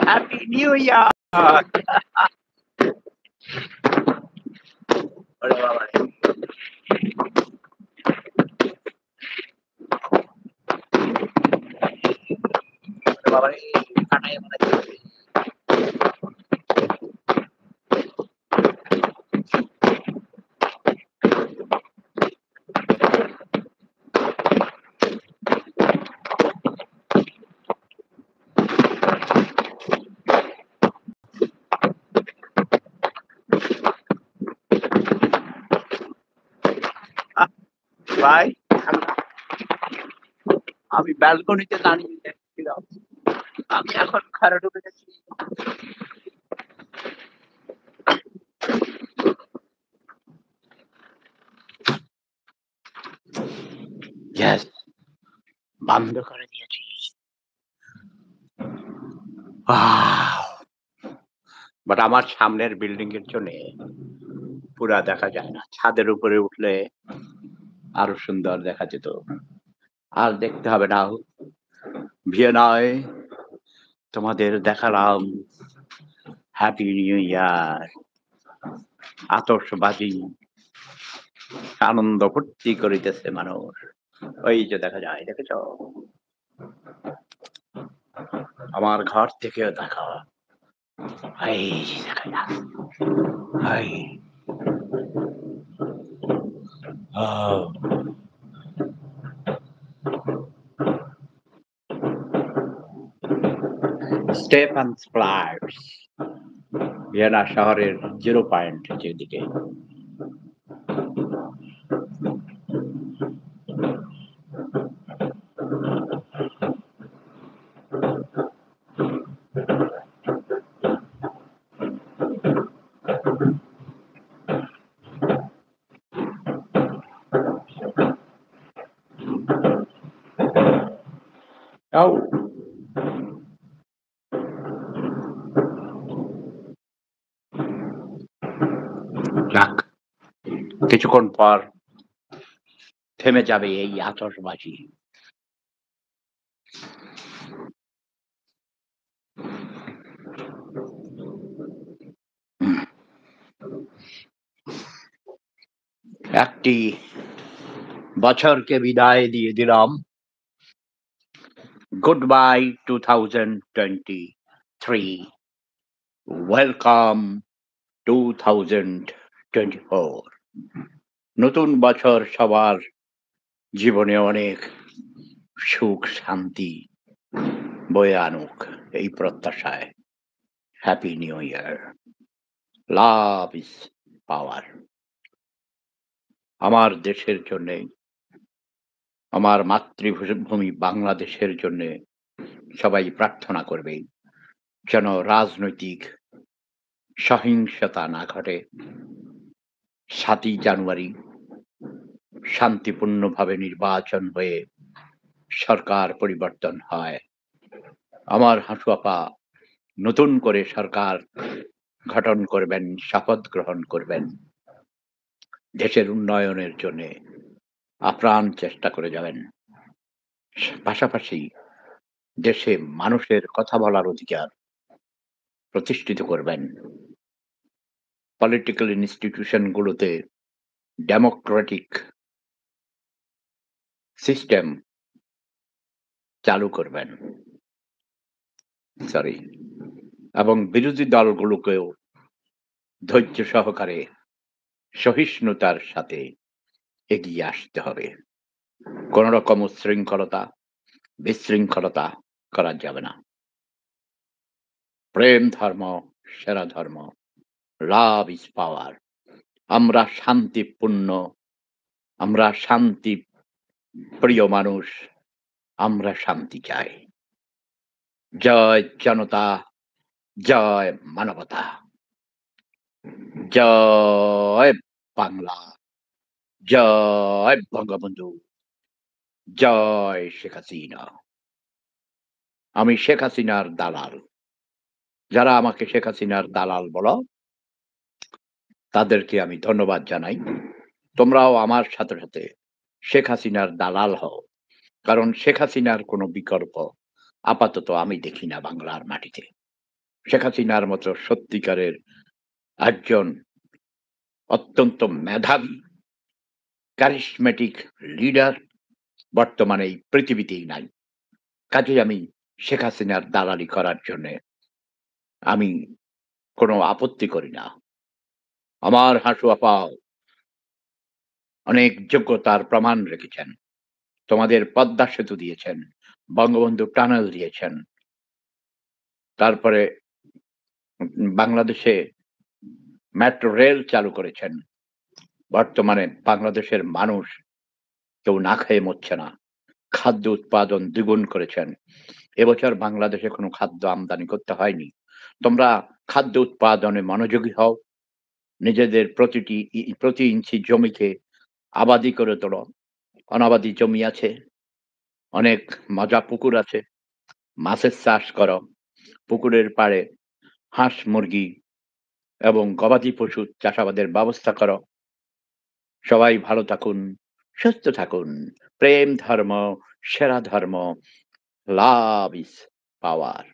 Happy new year. ওরে বাবা রে। ওরে বাবা রে, ফাটায় মনে হচ্ছে। ভাই আমি ব্যালকনিতে দাঁড়িয়ে দেখছিলাম, আমি এখন ঘরে ঢুকে গেছি। Yes, বন্ধ করে দিয়েছিস। বাট আমার সামনের বিল্ডিং এর জন্য পুরা দেখা যায় না। ছাদের উপরে উঠলে আরো সুন্দর দেখা যেত। আর দেখতে হবে না। ভিয়েনায় তোমাদের দেখালাম হ্যাপি নিউ ইয়ার, আতশবাজি, আনন্দ ফুর্তি করিতেছে মানুষ। ওই যে দেখা যায়, দেখেছ? আমার ঘর থেকেও দেখা। এই যে দেখা যায়। এই। Oh. স্টেফান স্প্লার্স, ভিয়েনা শহরের 0 পয়েন্ট যেদিকে। Oh. যাক, কিছুক্ষণ পর থেমে যাবে এই আতশবাজি। একটি বছরকে বিদায় দিয়ে দিলাম। Good bye 2023, welcome 2024। নতুন বছর সবার জীবনে অনেক সুখ শান্তি বয়ে আনুক, এই প্রত্যাশায়। Happy new year. Love is power. আমার দেশের জন্য, আমার মাতৃভূমি বাংলাদেশের জন্য সবাই প্রার্থনা করবে যেন রাজনৈতিক সহিংসতা না ঘটে। 7ই জানুয়ারি শান্তিপূর্ণভাবে নির্বাচন হয়ে সরকার পরিবর্তন হয়। আমার হাঁটু আপা নতুন করে সরকার গঠন করবেন, শপথ গ্রহণ করবেন। দেশের উন্নয়নের জন্য আপ্রাণ চেষ্টা করে যাবেন। পাশাপাশি দেশে মানুষের কথা বলার অধিকার প্রতিষ্ঠিত করবেন। পলিটিক্যাল ইনস্টিটিউশনগুলোতে ডেমোক্রেটিক সিস্টেম চালু করবেন। সরি, এবং বিরোধী দলগুলোকেও ধৈর্য সহকারে সহিষ্ণুতার সাথে এগিয়ে আসতে হবে। কোন রকম উচ্ছৃঙ্খলতা, বিশৃঙ্খলতা করা যাবে না। প্রেম ধর্ম সেরা ধর্ম। Love is power. আমরা শান্তিপূর্ণ, আমরা শান্তি প্রিয় মানুষ, আমরা শান্তি চাই। জয় জনতা, জয় মানবতা, জয় বাংলা, জয় বঙ্গবন্ধু, জয় শেখ হাসিনা। আমি শেখ হাসিনার দালাল। যারা আমাকে শেখ হাসিনার দালাল বলো, তাদেরকে আমি ধন্যবাদ জানাই। তোমরাও আমার সাথে সাথে শেখ হাসিনার দালাল হও, কারণ শেখ হাসিনার কোনো বিকল্প আপাতত আমি দেখি না বাংলার মাটিতে। শেখ হাসিনার মতো সত্যিকারের একজন অত্যন্ত মেধাবী, charismatic লিডার বর্তমানে এই পৃথিবীতেই নাই। কাজেই আমি শেখ হাসিনার দালালি করার জন্যে আমি কোনো আপত্তি করি না। আমার হাঁটু আপা অনেক যোগ্যতার প্রমাণ রেখেছেন। তোমাদের পদ্মা সেতু দিয়েছেন, বঙ্গবন্ধু টানেল দিয়েছেন। তারপরে বাংলাদেশে মেট্রো রেল চালু করেছেন। বর্তমানে বাংলাদেশের মানুষ কেউ না খেয়ে মরছে না। খাদ্য উৎপাদন দ্বিগুণ করেছেন। এবছর বাংলাদেশে কোনো খাদ্য আমদানি করতে হয়নি। তোমরা খাদ্য উৎপাদনে মনোযোগী হও। নিজেদের প্রতি ইঞ্চি জমিকে আবাদি করে তোলো। অনাবাদি জমি আছে, অনেক মজা পুকুর আছে। মাছের চাষ করো। পুকুরের পাড়ে হাঁস, মুরগি এবং গবাদি পশু চাষাবাদের ব্যবস্থা করো। সবাই ভালো থাকুন, সুস্থ থাকুন। প্রেম ধর্ম, সেরা ধর্ম। Love is power.